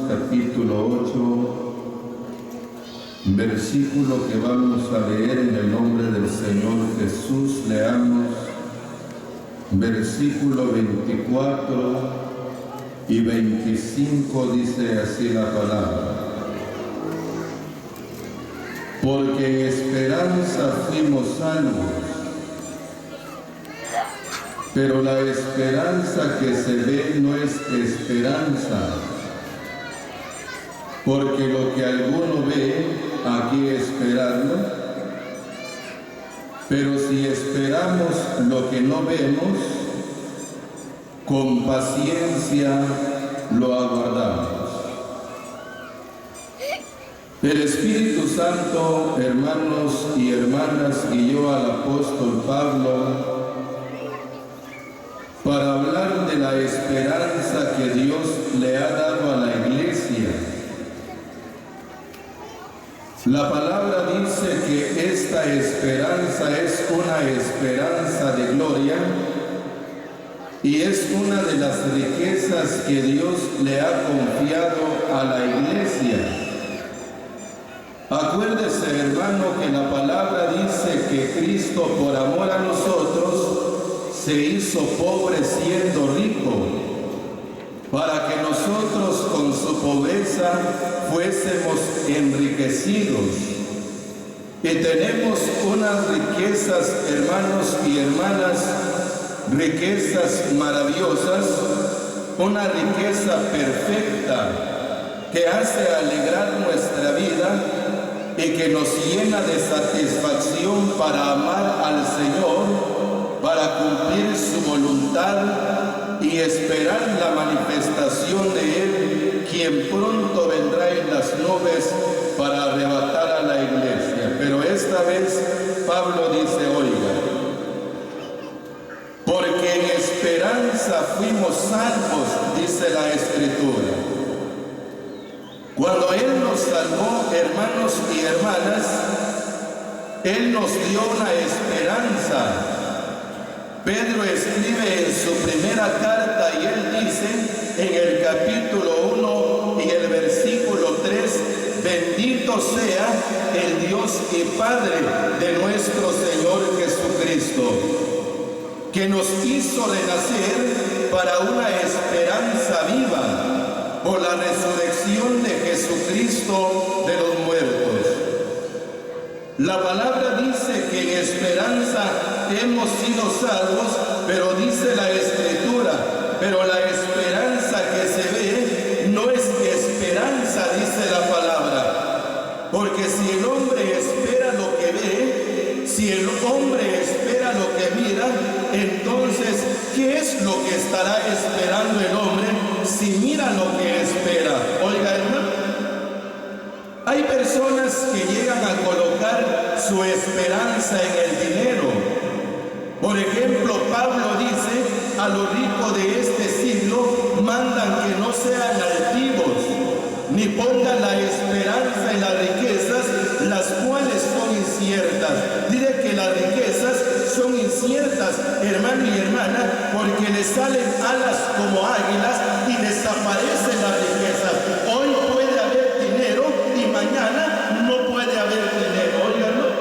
capítulo 8, versículo que vamos a leer en el nombre del Señor Jesús. Leamos versículo 24 y 25, dice así la palabra. Porque en esperanza fuimos salvos, pero la esperanza que se ve no es esperanza, porque lo que alguno ve, aquí esperarlo, pero si esperamos lo que no vemos, con paciencia lo aguardamos. El Espíritu Santo, hermanos y hermanas, guió al apóstol Pablo para hablar de la esperanza que Dios le ha dado a la iglesia. La palabra dice que esta esperanza es una esperanza de gloria y es una de las riquezas que Dios le ha confiado a la iglesia. Acuérdese, hermano, que la palabra dice que Cristo, por amor a nosotros, se hizo pobre siendo rico, para que nosotros con su pobreza fuésemos enriquecidos. Y tenemos unas riquezas, hermanos y hermanas, riquezas maravillosas, una riqueza perfecta que hace alegrar nuestra vida y que nos llena de satisfacción para amar al Señor, para cumplir su voluntad y esperar la manifestación de Él, quien pronto vendrá en las nubes para arrebatar a la iglesia. Pero esta vez Pablo dice, oiga, porque en esperanza fuimos salvos, dice la Escritura. Cuando Él nos salvó, hermanos y hermanas, Él nos dio una esperanza. Pedro escribe en su primera carta y él dice en el capítulo 1 y el versículo 3, bendito sea el Dios y Padre de nuestro Señor Jesucristo, que nos hizo renacer para una esperanza viva por la resurrección de Jesucristo de los muertos. La palabra dice que en esperanza hemos sido salvos, pero dice la Escritura, pero la esperanza que se ve no es esperanza, dice la palabra. Porque si el hombre espera lo que ve, si el hombre espera lo que mira, entonces, ¿qué es lo que estará esperando el hombre si mira lo que espera? Oiga, hermano, hay personas que llegan a colocar su esperanza en el dinero. Por ejemplo, Pablo dice, a los ricos de este siglo mandan que no sean altivos, ni pongan la esperanza en las riquezas, las cuales son inciertas. Dice que las riquezas son inciertas, hermano y hermana, porque les salen alas como águilas y desaparecen las riquezas. Hoy puede haber dinero y mañana no puede haber dinero. Óiganlo.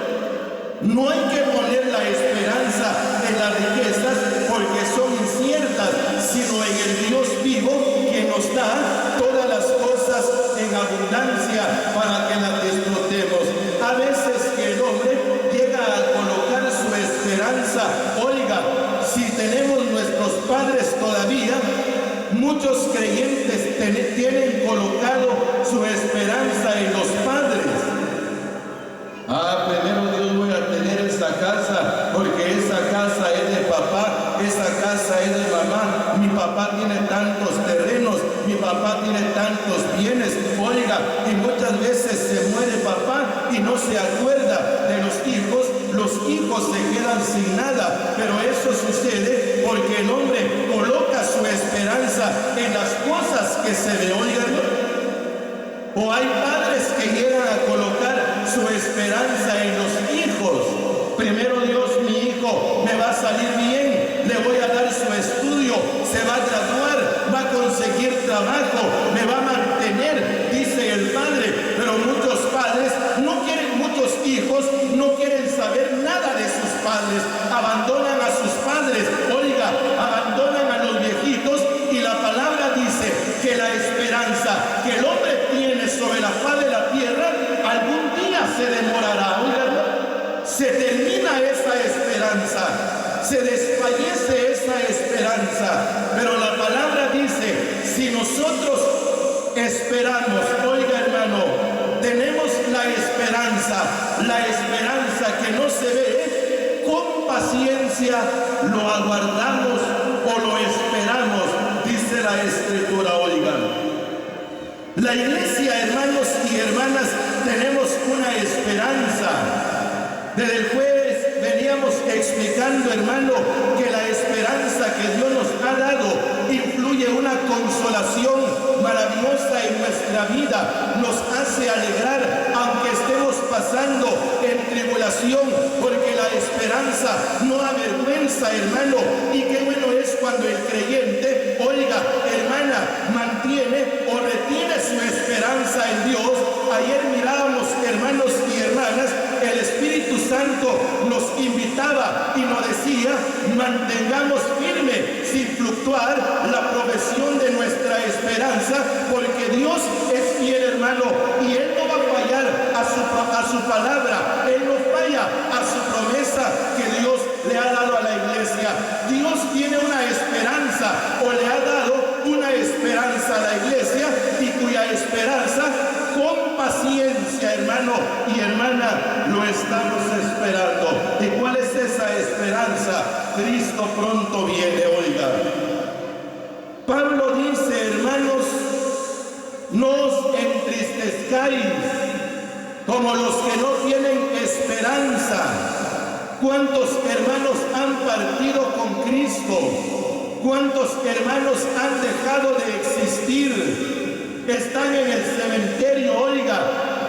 No hay que poner la esperanza en las riquezas porque son inciertas, sino en el Dios vivo que nos da todas las cosas en abundancia para que las disfrutemos. A veces que el hombre llega a colocar su esperanza, oiga, si tenemos nuestros padres todavía, muchos creyentes tienen colocado su esperanza en los padres. Primero Dios voy a tener esta casa, porque esa casa es de papá, esa casa es de mamá, mi papá tiene tantos terrenos, mi papá tiene tantos bienes. Oiga, y muchas veces se muere papá y no se acuerda de los hijos se quedan sin nada, pero eso sucede porque el hombre coloca su esperanza en las cosas que se le oigan. O hay padres que llegan a colocar su esperanza en los hijos. Primero Dios, mi hijo me va a salir bien, le voy a dar su estudio, se va a graduar, va a conseguir trabajo, me va a mantener. esperanza que el hombre tiene sobre la faz de la tierra, algún día se demorará. Oigan, se termina esa esperanza, se desfallece esa esperanza, pero la palabra dice, si nosotros esperamos, oiga hermano, tenemos la esperanza que no se ve, con paciencia lo aguardamos o lo esperamos, dice la Escritura. Oigan, la iglesia, hermanos y hermanas, tenemos una esperanza. Desde el jueves veníamos explicando, hermano, que la esperanza que Dios nos ha dado influye una consolación maravillosa en nuestra vida, nos hace alegrar aunque estemos pasando en tribulación, porque la esperanza no avergüenza, hermano, y qué bueno es cuando el creyente, oiga, hermana, mantiene o retiene su esperanza en Dios. Ayer mirábamos, hermanos y hermanas, el Espíritu Santo nos invitaba y nos decía, mantengamos firme, sin fluctuar, la profesión de nuestra esperanza, porque Dios es fiel, hermano, y Él no va a fallar a su palabra, Él no falla a su promesa que Dios le ha dado a la iglesia. Dios tiene una esperanza, o le ha dado una esperanza a la iglesia, y cuya esperanza, con paciencia, hermano y hermana, lo estamos esperando. ¿Y cuál es esa esperanza? Cristo pronto viene, oiga. Pablo dice, hermanos, no os entristezcáis como los que no tienen esperanza. ¿Cuántos hermanos han partido con Cristo? ¿Cuántos hermanos han dejado de existir? Están en el cementerio, oiga,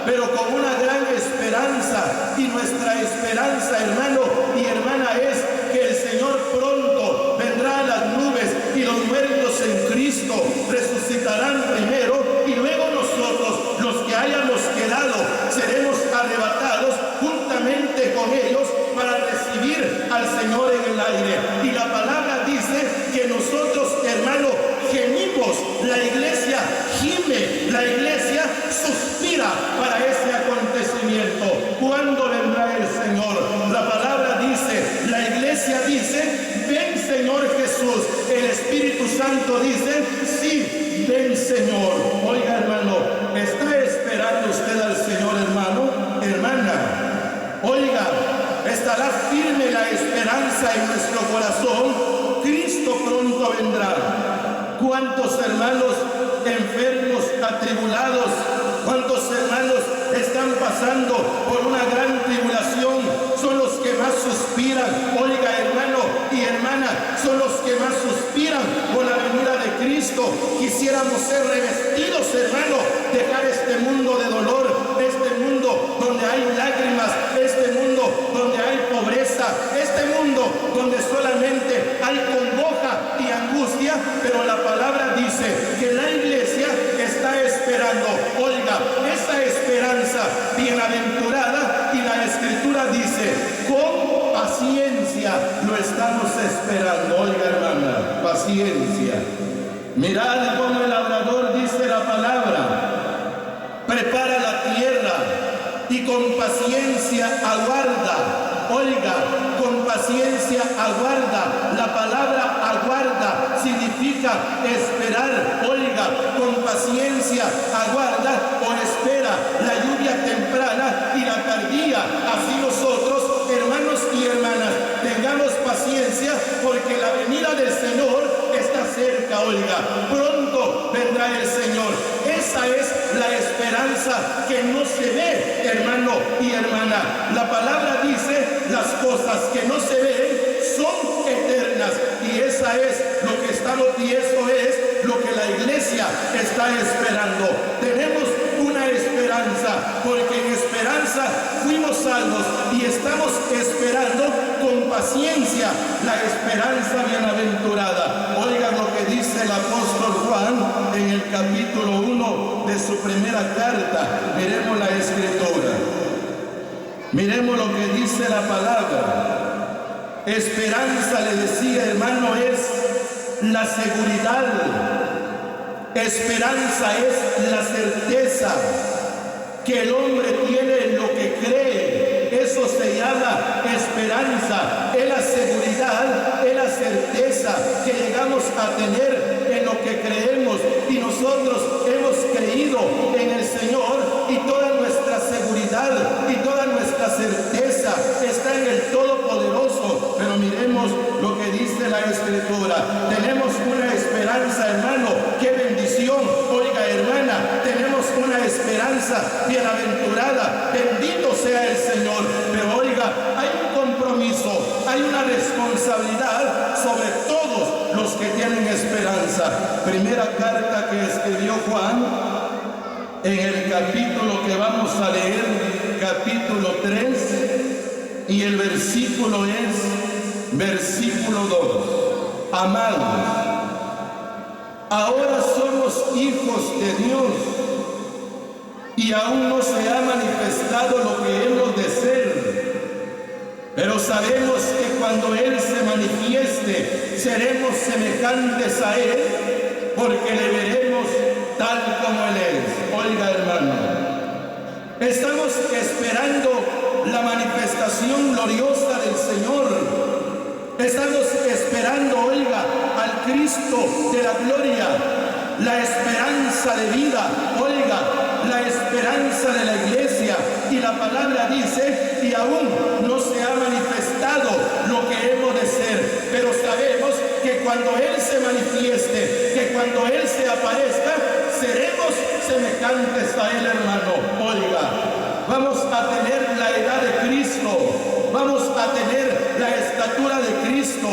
pero con una gran esperanza. Y nuestra esperanza, hermano y hermana, es que el Señor pronto vendrá a las nubes y los muertos en Cristo resucitarán primero, y luego nosotros, los que hayamos quedado, seremos arrebatados juntamente con ellos para recibir al Señor en el aire. Y la palabra dice que nosotros, hermano, gemimos, la iglesia gime, la iglesia suspira para ese acontecimiento. ¿Cuándo vendrá el Señor? La palabra dice, la iglesia dice, ven Señor Jesús. El Espíritu Santo dice, sí, ven Señor. Oiga, hermano, ¿está esperando usted al Señor, hermano? Hermana, oiga, ¿estará firme la esperanza en nuestro corazón? Cristo pronto vendrá. ¿Cuántos hermanos enfermos, atribulados? ¿Cuántos hermanos están pasando por una gran tribulación? Son los que más suspiran. Oiga, hermano y hermana, son los que más suspiran por la venida de Cristo. Quisiéramos ser revestidos, hermano, dejar este mundo de dolor, este mundo donde hay lágrimas, este mundo donde hay pobreza, este mundo donde solamente hay congoja y angustia, pero la palabra dice que la iglesia está esperando, oiga, esa esperanza bienaventurada, y la Escritura dice, con paciencia lo estamos esperando. Oiga, hermana, paciencia. Mirad cómo el labrador, dice la palabra, prepara la tierra y con paciencia aguarda. Oiga, con paciencia aguarda. La palabra aguarda significa esperar. Oiga, con paciencia aguarda o espera la lluvia temprana y la tardía. Así nosotros, hermanos y hermanas, tengamos paciencia, porque la venida del Señor está cerca. Oiga, pronto vendrá el Señor. Esa es la esperanza que no se ve, hermano y hermana. La palabra dice, las cosas que no se ven son eternas, y esa es lo que estamos, y eso es lo que la iglesia está esperando. Tenemos una esperanza, porque en esperanza fuimos salvos, y estamos esperando con paciencia la esperanza bienaventurada. Oigan lo que dice el apóstol Juan en el capítulo 1 de su primera carta. Miremos la Escritura. Miremos lo que dice la palabra. Esperanza, le decía, hermano, es la seguridad Esperanza es la certeza que el hombre tiene en lo que cree. Eso se llama esperanza. Es la seguridad, es la certeza que llegamos a tener en lo que creemos. Y nosotros hemos creído en el Señor, y toda nuestra seguridad y toda nuestra certeza está en el Todopoderoso. Pero miremos lo que dice la Escritura. Tenemos una esperanza, hermano. ¡Qué bendición! Oiga, hermana, tenemos una esperanza bienaventurada. Bendito sea el Señor. Pero oiga, hay un compromiso, hay una responsabilidad sobre todos los que tienen esperanza. Primera carta que escribió Juan, en el capítulo que vamos a leer, capítulo 3, y el versículo es versículo 2. Amados, ahora somos hijos de Dios, y aún no se ha manifestado lo que hemos de ser. Pero sabemos que cuando Él se manifieste, seremos semejantes a Él, porque le veremos tal como Él es. Oiga, hermano, estamos esperando la manifestación gloriosa del Señor. Estamos esperando, oiga, al Cristo de la gloria, la esperanza de vida, oiga, la esperanza de la iglesia. Y la palabra dice, y aún no se ha manifestado lo que hemos de ser, pero sabemos que cuando Él se manifieste, que cuando Él se aparezca, seremos semejantes a Él, hermano. Oiga, vamos a tener la edad de Cristo, vamos a tener la estatura de Cristo.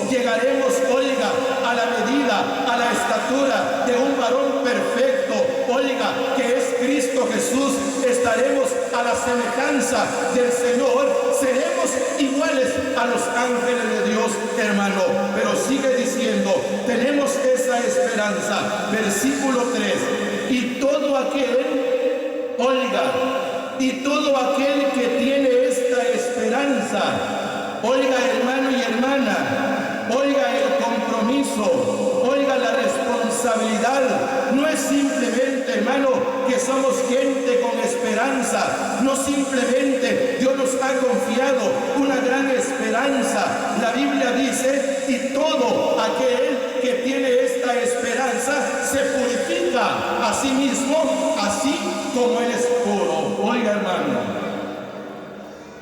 Llegaremos, oiga, a la medida, a la estatura de un varón perfecto, oiga, que es Cristo Jesús. Estaremos a la semejanza del Señor, seremos iguales a los ángeles de Dios, hermano. Pero sigue diciendo, tenemos esa esperanza. Versículo 3, y todo aquel, oiga, y todo aquel que tiene esta esperanza, oiga, hermano y hermana, oiga el compromiso, oiga la responsabilidad. No es simplemente, hermano, que somos gente con esperanza. No simplemente Dios nos ha confiado una gran esperanza. La Biblia dice, y todo aquel que tiene esta esperanza se purifica a sí mismo, así como Él es puro. Oiga, hermano,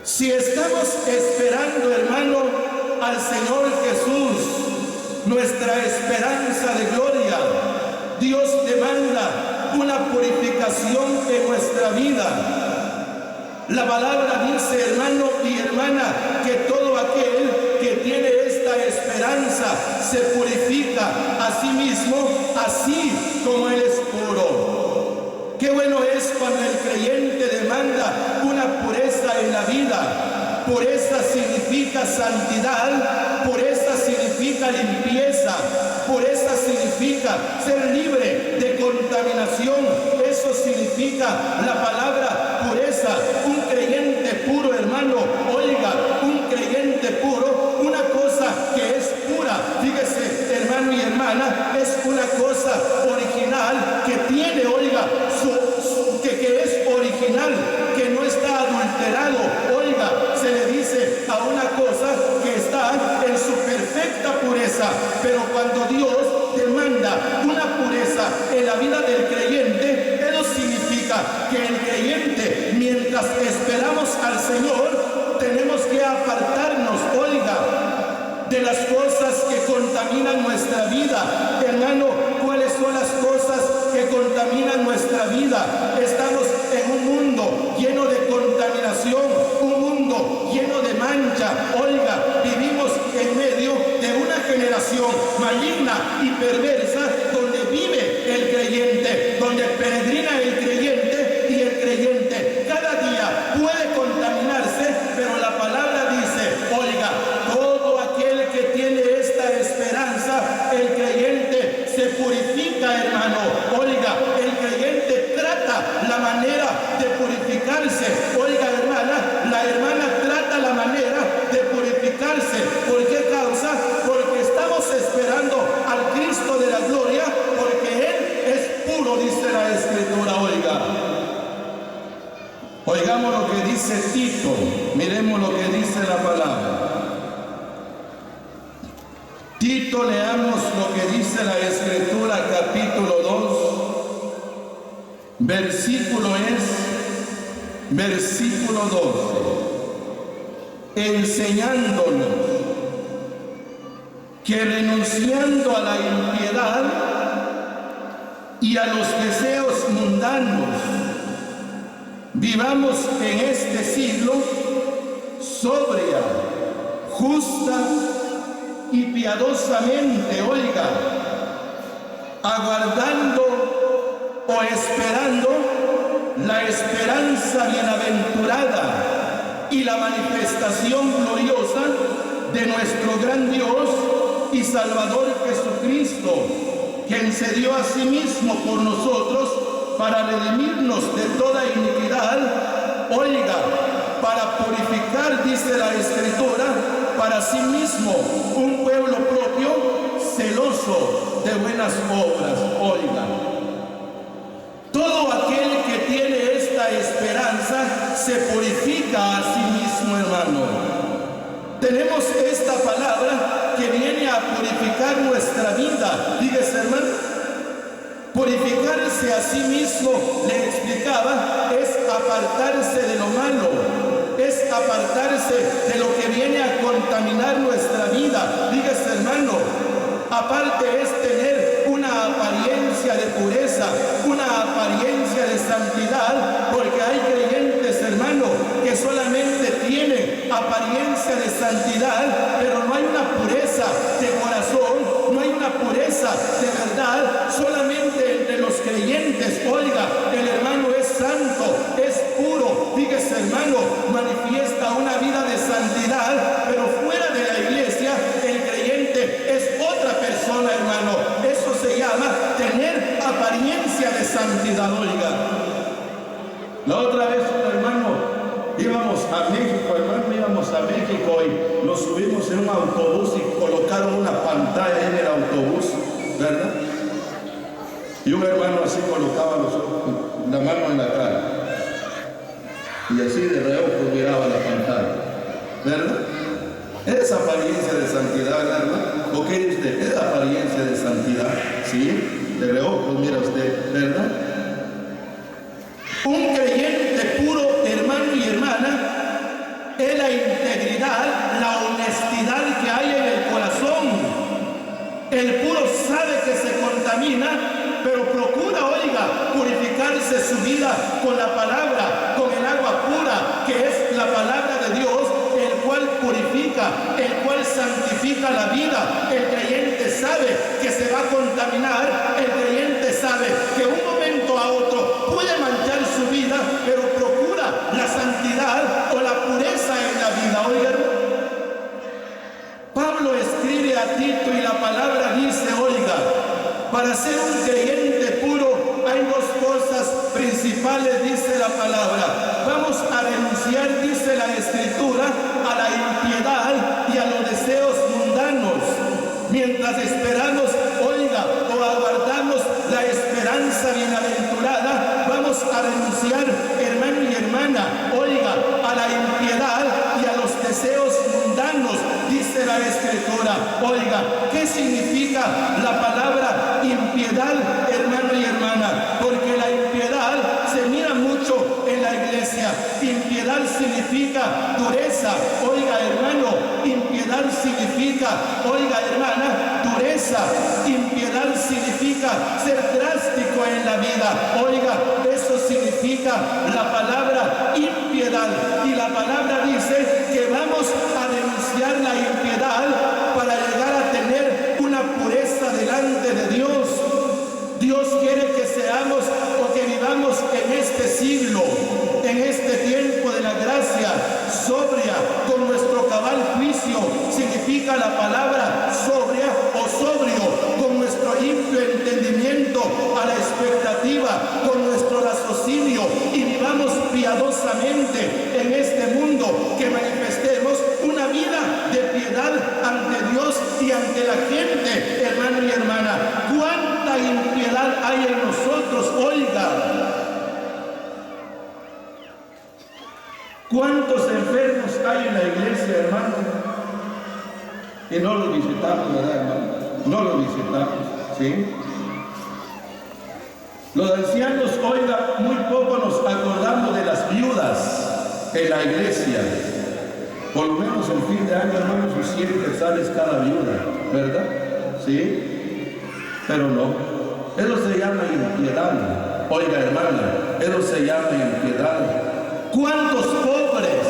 si estamos esperando, hermano, al Señor Jesús, nuestra esperanza de gloria, Dios demanda una purificación en nuestra vida. La palabra dice, hermano y hermana, que todo aquel que tiene esta esperanza se purifica a sí mismo, así como Él es puro. Qué bueno es cuando el creyente demanda una pureza en la vida. Pureza significa santidad, pureza significa limpieza, pureza significa ser libre de contaminación. Eso significa la palabra pureza. Un creyente puro, hermano, oiga, un creyente puro, una cosa que es pura, fíjese, hermano y hermana, es una cosa original que tiene, oiga, que es original, que no está adulterado. Oiga, se le dice a una cosa que está en su perfecta pureza. Pero cuando Dios demanda una pureza en la vida del creyente, eso significa que el creyente, mientras esperamos al Señor, tenemos que apartarnos, oiga, de las cosas que contaminan nuestra vida. Hermano, ¿cuáles son las cosas que contaminan nuestra vida? Estamos en un mundo lleno de contaminación, un mundo lleno de mancha. Oiga, vivimos en medio de una generación maligna y perversa, donde vive el creyente, donde peregrina el creyente, y el creyente cada día puede contaminarse. Pero la palabra dice, oiga, todo aquel que tiene esta esperanza, el creyente se purifica, hermano. Oiga, el creyente trata la manera de purificarse. Oiga, hermana, la hermana trata la manera de purificarse. ¿Por qué causa? Porque estamos esperando al Cristo de la gloria, porque Él discípulo, dice la Escritura, oiga. Oigamos lo que dice Tito, miremos lo que dice la palabra. Tito, leamos lo que dice la Escritura, capítulo 2, versículo 12, enseñándonos que renunciando a la impiedad y a los deseos mundanos, vivamos en este siglo sobria, justa y piadosamente, oiga, aguardando o esperando la esperanza bienaventurada y la manifestación gloriosa de nuestro gran Dios y Salvador Jesucristo, quien se dio a sí mismo por nosotros para redimirnos de toda iniquidad, oiga, para purificar, dice la Escritura, para sí mismo un pueblo propio, celoso de buenas obras, oiga. Todo aquel que tiene esta esperanza se purifica a sí mismo, hermano. Tenemos esta palabra que viene a purificar nuestra vida. Dígase, hermano, purificarse a sí mismo, le explicaba, es apartarse de lo malo, es apartarse de lo que viene a contaminar nuestra vida. Dígase, hermano, aparte es tener una apariencia de pureza, una apariencia de santidad, porque hay creyentes, hermano, que solamente tienen apariencia de santidad, pero no hay una pureza de corazón, no hay una pureza de verdad. Solamente entre los creyentes, oiga, el hermano es santo, es puro, fíjese, hermano, manifiesta una vida de santidad, pero fuera de la iglesia el creyente es otra persona, hermano. Eso se llama tener apariencia de santidad, oiga. La otra vez, hermano, íbamos a México, y nos subimos en un autobús y colocaron una pantalla en el autobús, ¿verdad? Y un hermano así colocaba la mano en la cara y así de reojo miraba la pantalla, ¿verdad? ¿Es apariencia de santidad, hermano? ¿O qué dice usted? ¿Es apariencia de santidad? Sí, de reojo mira usted, ¿verdad? Un creyente puro, hermano y hermana, es la integridad, la honestidad que hay en el corazón. El puro sabe que se contamina, pero procura, oiga, purificarse su vida con la palabra, con el agua pura, que es la palabra de Dios, el cual purifica, el cual santifica la vida. El creyente sabe que se va a contaminar, el creyente sabe que un momento a otro puede manchar su vida, pero procura la santidad o la pureza en la vida. Oigan, Pablo escribe a Tito y la palabra dice, oiga, para ser un creyente puro hay dos cosas principales, dice la palabra. Vamos a renunciar, dice la Escritura, a la impiedad y a los deseos mundanos. Mientras esperamos, oiga, o aguardamos la esperanza bienaventurada, vamos a renunciar, hermano y hermana, oiga, a la impiedad y a los deseos mundanos, dice la Escritura. Oiga, ¿qué significa la palabra impiedad, hermano y hermana? Porque la impiedad se mira mucho en la iglesia. Impiedad significa dureza, oiga, hermano. Impiedad significa, oiga, hermana, dureza. Impiedad significa ser drástico en la vida. Oiga, eso significa la palabra impiedad. Y la palabra dice que vamos a denunciar la impiedad para llegar a tener una pureza delante de Dios. Dios quiere que seamos o que vivamos en este siglo, en este tiempo de la gracia, sobria, con nuestro cabal juicio. Significa la palabra sobria o sobrio, con nuestro limpio entendimiento a la expectativa, con nuestro raciocinio, y vivamos ¿Cuántos enfermos hay en la iglesia, hermano? Y no los visitamos, ¿verdad, hermano? No los visitamos, ¿sí? Los ancianos, oiga, muy poco nos acordamos de las viudas en la iglesia. Por lo menos el fin de año, hermano, si siempre sales cada viuda, ¿verdad? ¿Sí? Pero no. Eso se llama impiedad. Oiga, hermana, eso se llama impiedad. ¿Cuántos pobres?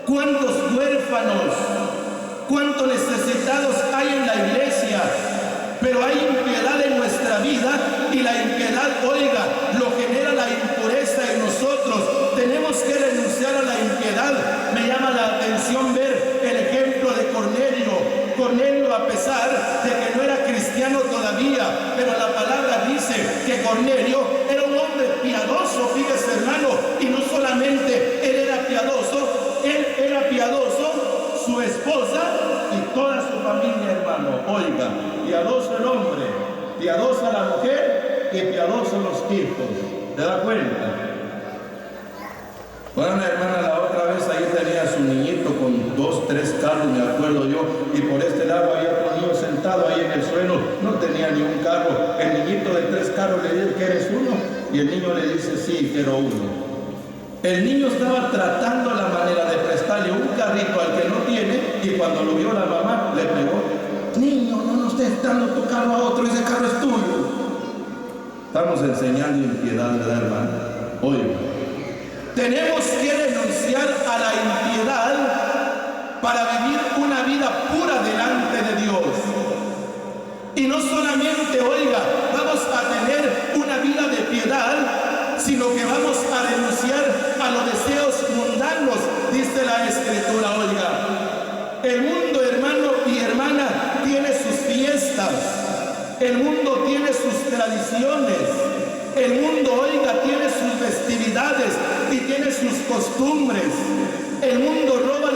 ¿Cuántos huérfanos? ¿Cuántos necesitados hay en la iglesia? Pero hay impiedad en nuestra vida y la impiedad, oiga, lo genera la impureza en nosotros. Tenemos que renunciar a la impiedad. Me llama la atención ver el ejemplo de Cornelio. Cornelio, a pesar de que no era cristiano todavía, pero la palabra dice que Cornelio era un hombre piadoso, fíjese, hermano, y no solamente él era piadoso, su esposa y toda su familia, hermano. Oiga, piadoso el hombre, piadosa la mujer y piadosos los hijos. ¿Te da cuenta? Bueno, hermana, la otra vez ahí tenía su niñito con 2, 3 carros, me acuerdo yo, y por este lado había otro niño sentado ahí en el suelo, no tenía ni un carro. El niñito de 3 carros le dice: ¿quieres uno? Y el niño le dice: sí, quiero uno. El niño estaba tratando la manera de prestarle un carrito al que no tiene, y cuando lo vio la mamá, le pegó: niño, no nos estés dando tu carro a otro, ese carro es tuyo. Estamos enseñando impiedad, ¿verdad, hermano? Oiga, tenemos que renunciar a la impiedad para vivir una vida pura delante de Dios. Y no solamente, oiga, vamos a tener una vida de piedad, sino que vamos a renunciar a los deseos mundanos, dice la Escritura. Oiga, el mundo, hermano y hermana, tiene sus fiestas, el mundo tiene sus tradiciones, el mundo, oiga, tiene sus festividades y tiene sus costumbres. El mundo roba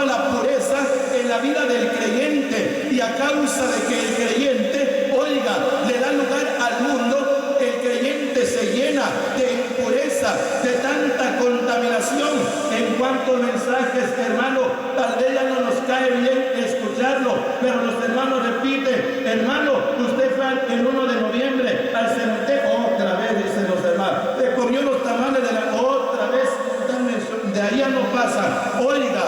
la pureza en la vida del creyente, y a causa de que el creyente, oiga, le da lugar al mundo, el creyente se llena de impureza, de tanta contaminación. En cuanto a mensajes, hermano, tal vez ya no nos cae bien escucharlo, pero los hermanos repiten: hermano, usted fue el 1 de noviembre al cementerio, otra vez, dicen los hermanos, se comió los tamales de la otra vez, de allá no pasa. Oiga,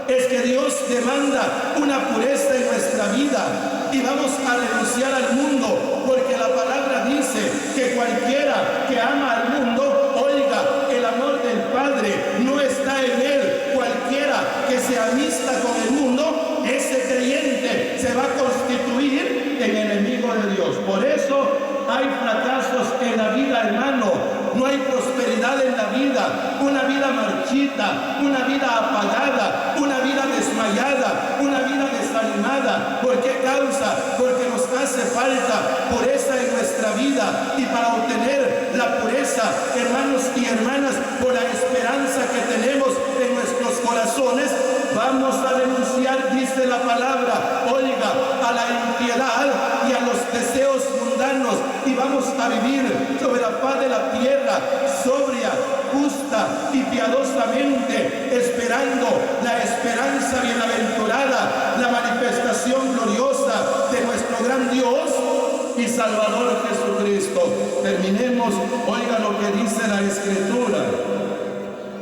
es que Dios demanda una pureza en nuestra vida, y vamos a renunciar al mundo, porque la palabra dice que cualquiera que ama al mundo, oiga, el amor del Padre no está en él. Cualquiera que se amista con el mundo, ese creyente se va a constituir en enemigo de Dios. Por eso hay fracasos en la vida, hermano. No hay prosperidad en la vida, una vida marchita, una vida apagada, una vida desmayada, una vida desanimada. ¿Por qué causa? Porque nos hace falta pureza en nuestra vida, y para obtener la pureza, hermanos y hermanas, por la esperanza que tenemos en nuestros corazones, vamos a renunciar, dice la palabra, oiga, a la impiedad y a los deseos mundanos, y vamos a vivir sobre la faz de la tierra, sobria, justa y piadosamente, esperando la esperanza bienaventurada, la manifestación gloriosa de nuestro gran Dios y Salvador Jesucristo. Terminemos, oiga lo que dice la Escritura,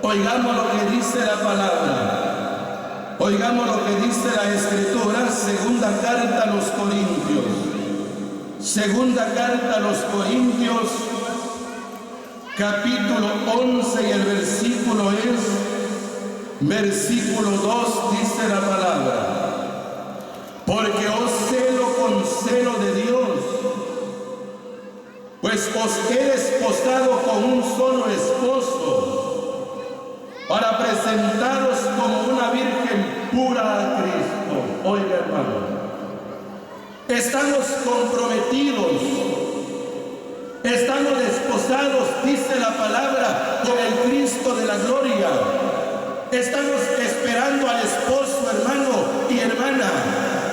oigamos lo que dice la palabra, oigamos lo que dice la Escritura. Segunda carta a los Corintios, segunda carta a los Corintios, capítulo 11, y el versículo es versículo 2, dice la palabra: porque os celo con celo de Dios, pues os he desposado con un solo esposo, para presentaros como una virgen pura a Cristo. Oiga, hermano, estamos comprometidos, estamos desposados, dice la palabra, con el Cristo de la gloria. Estamos esperando al esposo, hermano y hermana.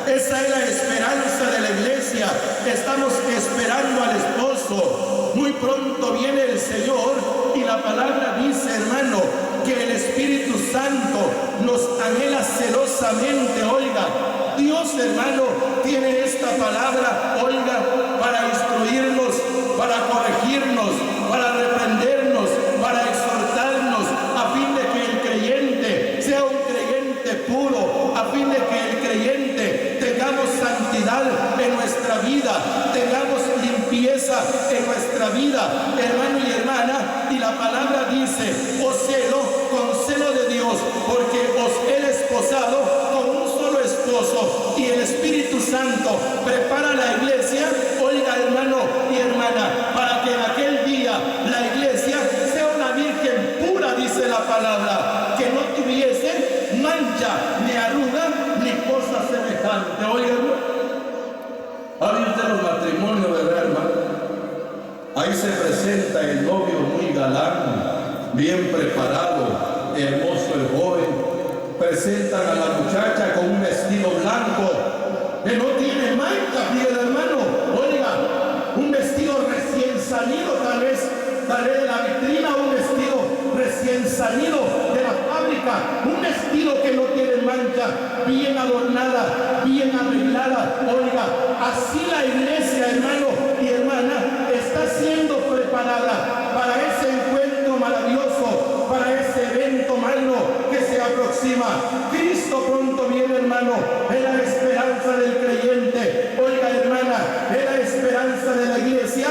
Esa es la esperanza de la iglesia. Estamos esperando al esposo. Muy pronto viene el Señor y y la palabra dice, hermano, que el Espíritu Santo nos anhela celosamente. Oiga, Dios, hermano, tiene esta palabra, oiga, para instruirnos, para corregirnos, para reprendernos, para exhortarnos, a fin de que el creyente sea un creyente puro, a fin de que el creyente tengamos santidad en nuestra vida, tengamos limpieza en nuestra vida, hermano y hermana. Y la palabra dice, os celo con celo de Dios, porque os he desposado con un solo esposo, y el Espíritu Santo prepara la iglesia, oiga, hermano y hermana, para que en aquel día la iglesia sea una virgen pura, dice la palabra, que no tuviese mancha, ni arruga, ni cosa semejante. Oiga, ¿ha visto los matrimonios, verdad, hermano? Ahí se presenta el novio muy galán, bien preparado, hermoso el joven. Presentan a la muchacha con un vestido blanco que no tiene mancha, fiel hermano. Oiga, un vestido recién salido, tal vez de la vitrina, un vestido recién salido de la fábrica, un vestido que no tiene mancha, bien adornada, bien arreglada. Oiga, así la iglesia, hermano y hermana, está siendo preparada para ese encuentro maravilloso, para ese evento magno que se aproxima. Cristo pronto viene, hermano. Es la esperanza del creyente. Oiga, hermana, es la esperanza de la iglesia.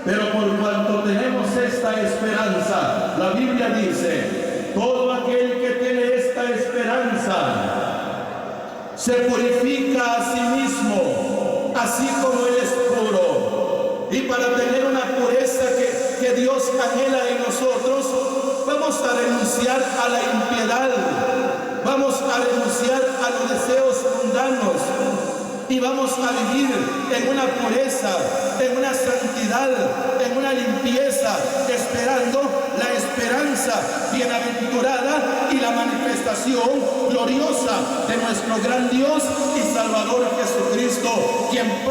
Pero por cuanto tenemos esta esperanza, la Biblia dice, todo aquel que tiene esta esperanza se purifica a sí mismo, así como Él es puro. Y para tener una pureza que Dios anhela en nosotros, vamos a renunciar a la impiedad, vamos a renunciar a los deseos mundanos, y vamos a vivir en una pureza, en una santidad, en una limpieza, esperando la esperanza bienaventurada y la manifestación gloriosa de nuestro gran Dios y Salvador Jesucristo, quien